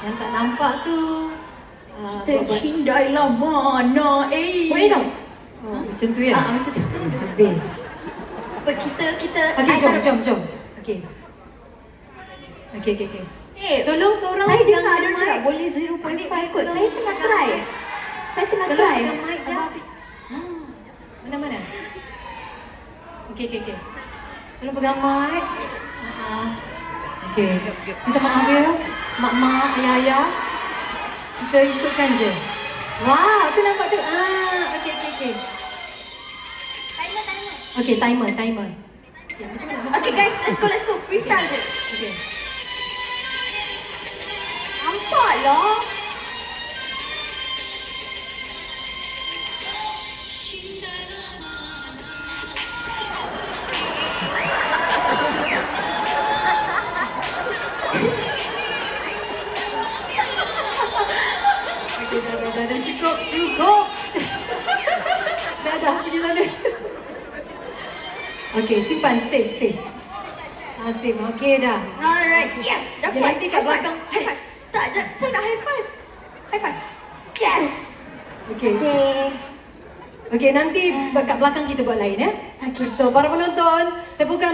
Yang tak nampak tu Tercindailah mana boleh tau? Oh, macam tu ya? Macam tu. Habis. Kita Okey, jom. Okey. Okey. Tolong seorang saya pegang dengar dia mic. cakap boleh 0.5 kot. Saya tengah try. Tolong pegang mic je. Mana? Okey. Tolong pegang mic. Okey. Minta maaf ya. Mak-mak, ayah-ayah. Kita ikutkan je. Wah, tu nampak tu. Okey. Okey, timer. Okey, macam mana? Okay guys, let's go. Freestyle je. Okey. Nampak lah. Okey, dah cukup. Dah pergi sana. Okey, simpan, save. Save, okey dah. Alright, yes. Dia Dapat. nanti kat belakang. High five. Tak, saya nak high five. Yes. Okey. Terima kasih. Okey, nanti kat belakang kita buat lain ya. Okey. So, para penonton, tepukan